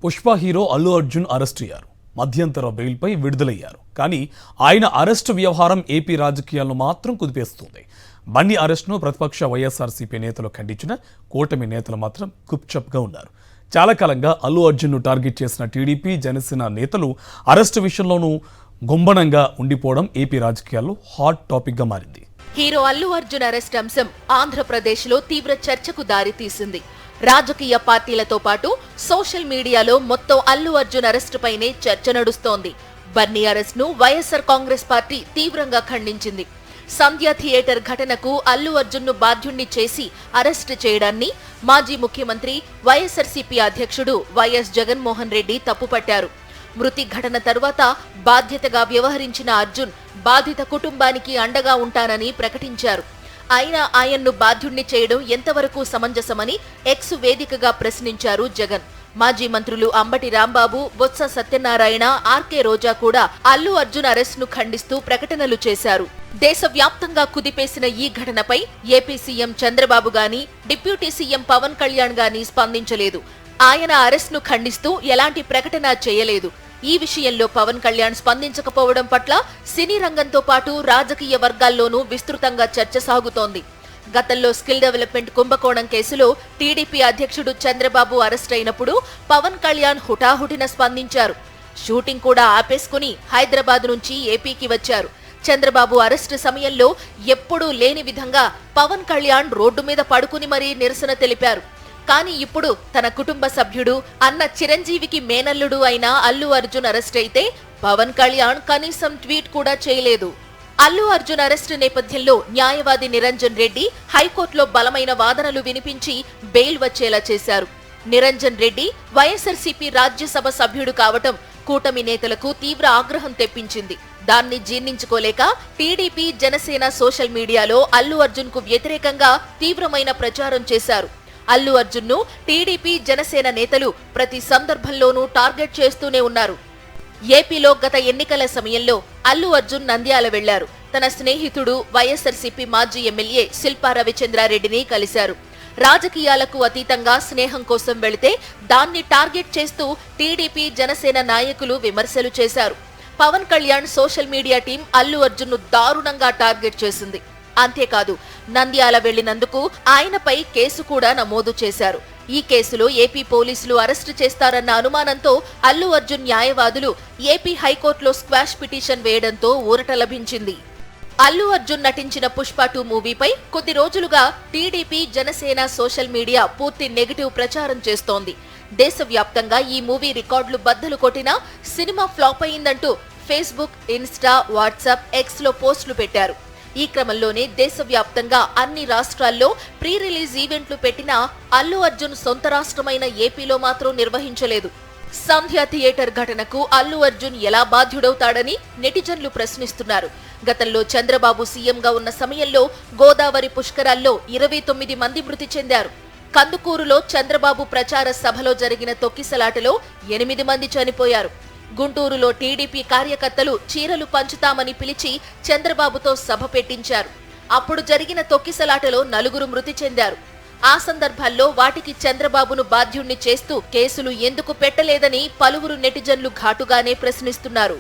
Pushpa hero Allu Arjun arrest అయ్యారు. మధ్యంతర బెయిల్పై విడుదలయ్యారు. కానీ ఆయన అరెస్టు వ్యవహారం ఏపీ రాజకీయాలను మాత్రం కుదిపేస్తుంది. బన్నీ అరెస్టును ప్రతిపక్ష వైఎస్ఆర్సీపీ నేతలు ఖండించిన కూటమి నేతలు మాత్రం గుప్చప్గా ఉన్నారు. చాలా కాలంగా అల్లు అర్జున్ను టార్గెట్ చేసిన టీడీపీ, జనసేన నేతలు అరెస్టు విషయంలోనూ గుంబనంగా ఉండిపోవడం ఏపీ రాజకీయాల్లో హాట్ టాపిక్గా మారింది. హీరో అల్లు అర్జున్ అరెస్ట్ అంశం ఆంధ్రప్రదేశ్లో తీవ్ర చర్చకు దారితీసింది. రాజకీయ పార్టీలతో పాటు సోషల్ మీడియాలో మొత్తం అల్లు అర్జున్ అరెస్టుపైనే చర్చ నడుస్తోంది. బన్నీ అరెస్ట్ను వైఎస్ఆర్ కాంగ్రెస్ పార్టీ తీవ్రంగా ఖండించింది. సంధ్య థియేటర్ ఘటనకు అల్లు అర్జున్ను బాధ్యుణ్ణి చేసి అరెస్టు చేయడాన్ని మాజీ ముఖ్యమంత్రి వైఎస్ఆర్సీపీ అధ్యక్షుడు వైఎస్ జగన్మోహన్ రెడ్డి తప్పుపట్టారు. మృతి ఘటన తరువాత బాధ్యతగా వ్యవహరించిన అర్జున్ బాధిత కుటుంబానికి అండగా ఉంటానని ప్రకటించారు. అయినా ఆయన్ను బాధ్యుణ్ణి చేయడం ఎంతవరకు సమంజసమని ఎక్స్ వేదికగా ప్రశ్నించారు జగన్. మాజీ మంత్రులు అంబటి రాంబాబు, బొత్స సత్యనారాయణ, ఆర్కే రోజా కూడా అల్లు అర్జున్ అరెస్ట్ను ఖండిస్తూ ప్రకటనలు చేశారు. దేశవ్యాప్తంగా కుదిపేసిన ఈ ఘటనపై ఏపీ సీఎం చంద్రబాబు గాని, డిప్యూటీ సీఎం పవన్ కళ్యాణ్ గాని స్పందించలేదు. ఆయన అరెస్ట్ను ఖండిస్తూ ఎలాంటి ప్రకటన చేయలేదు. ఈ విషయంలో పవన్ కళ్యాణ్ స్పందించకపోవడం పట్ల సినీ రంగంతో పాటు రాజకీయ వర్గాల్లోనూ విస్తృతంగా చర్చ సాగుతోంది. గతంలో స్కిల్ డెవలప్మెంట్ కుంభకోణం కేసులో టీడీపీ అధ్యక్షుడు చంద్రబాబు అరెస్ట్ అయినప్పుడు పవన్ కళ్యాణ్ హుటాహుటిన స్పందించారు. షూటింగ్ కూడా ఆపేసుకుని హైదరాబాద్ నుంచి ఏపీకి వచ్చారు. చంద్రబాబు అరెస్టు సమయంలో ఎప్పుడూ లేని విధంగా పవన్ కళ్యాణ్ రోడ్డు మీద పడుకుని మరీ నిరసన తెలిపారు. కానీ ఇప్పుడు తన కుటుంబ సభ్యుడు, అన్న చిరంజీవికి మేనల్లుడు అయిన అల్లు అర్జున్ అరెస్ట్ అయితే పవన్ కళ్యాణ్ కనీసం ట్వీట్ కూడా చేయలేదు. అల్లు అర్జున్ అరెస్టు నేపథ్యంలో న్యాయవాది నిరంజన్ రెడ్డి హైకోర్టులో బలమైన వాదనలు వినిపించి బెయిల్ వచ్చేలా చేశారు. నిరంజన్ రెడ్డి వైఎస్ఆర్సీపీ రాజ్యసభ సభ్యుడు కావటం కూటమి నేతలకు తీవ్ర ఆగ్రహం తెప్పించింది. దాన్ని జీర్ణించుకోలేక టీడీపీ, జనసేన సోషల్ మీడియాలో అల్లు అర్జున్ కు వ్యతిరేకంగా తీవ్రమైన ప్రచారం చేశారు. అల్లు అర్జున్ను టీడీపీ, జనసేన నేతలు ప్రతి సందర్భంలోనూ టార్గెట్ చేస్తూనే ఉన్నారు. ఏపీలో గత ఎన్నికల సమయంలో అల్లు అర్జున్ నంద్యాల వెళ్లారు. తన స్నేహితుడు వైఎస్ఆర్సీపీ మాజీ ఎమ్మెల్యే శిల్పా రవిచంద్రారెడ్డిని కలిశారు. రాజకీయాలకు అతీతంగా స్నేహం కోసం వెళితే దాన్ని టార్గెట్ చేస్తూ టీడీపీ, జనసేన నాయకులు విమర్శలు చేశారు. Pawan Kalyan social media team Allu అర్జున్ను దారుణంగా టార్గెట్ చేసింది. అంతేకాదు, నంద్యాల వెళ్లినందుకు ఆయనపై కేసు కూడా నమోదు చేశారు. ఈ కేసులో ఏపీ పోలీసులు అరెస్టు చేస్తారన్న అనుమానంతో అల్లు అర్జున్ న్యాయవాదులు ఏపీ హైకోర్టులో స్క్వాష్ పిటిషన్ వేయడంతో ఊరట లభించింది. అల్లు అర్జున్ నటించిన పుష్ప 2 మూవీపై కొద్ది రోజులుగా టీడీపీ, జనసేన సోషల్ మీడియా పూర్తి నెగటివ్ ప్రచారం చేస్తోంది. దేశవ్యాప్తంగా ఈ మూవీ రికార్డులు బద్దలు కొట్టినా సినిమా ఫ్లాప్ అయిందంటూ ఫేస్బుక్, ఇన్స్టా, వాట్సాప్, ఎక్స్ లో పోస్టులు పెట్టారు. ఈ క్రమంలోనే దేశవ్యాప్తంగా అన్ని రాష్ట్రాల్లో ప్రీ రిలీజ్ ఈవెంట్లు పెట్టినా అల్లు అర్జున్ సొంత రాష్ట్రమైన ఏపీలో మాత్రం నిర్వహించలేదు. సంధ్య థియేటర్ ఘటనకు అల్లు అర్జున్ ఎలా బాధ్యుడవుతాడని నెటిజన్లు ప్రశ్నిస్తున్నారు. గతంలో చంద్రబాబు సీఎంగా ఉన్న సమయంలో గోదావరి పుష్కరాల్లో 29 మంది మృతి చెందారు. కందుకూరులో చంద్రబాబు ప్రచార సభలో జరిగిన తొక్కిసలాటలో 8 మంది చనిపోయారు. గుంటూరులో టీడీపీ కార్యకర్తలు చీరలు పంచుతామని పిలిచి చంద్రబాబుతో సభ పెట్టించారు. అప్పుడు జరిగిన తొక్కిసలాటలో 4 మృతి చెందారు. ఆ సందర్భాల్లో వాటికి చంద్రబాబును బాధ్యుణ్ణి చేస్తూ కేసులు ఎందుకు పెట్టలేదని పలువురు నెటిజన్లు ఘాటుగానే ప్రశ్నిస్తున్నారు.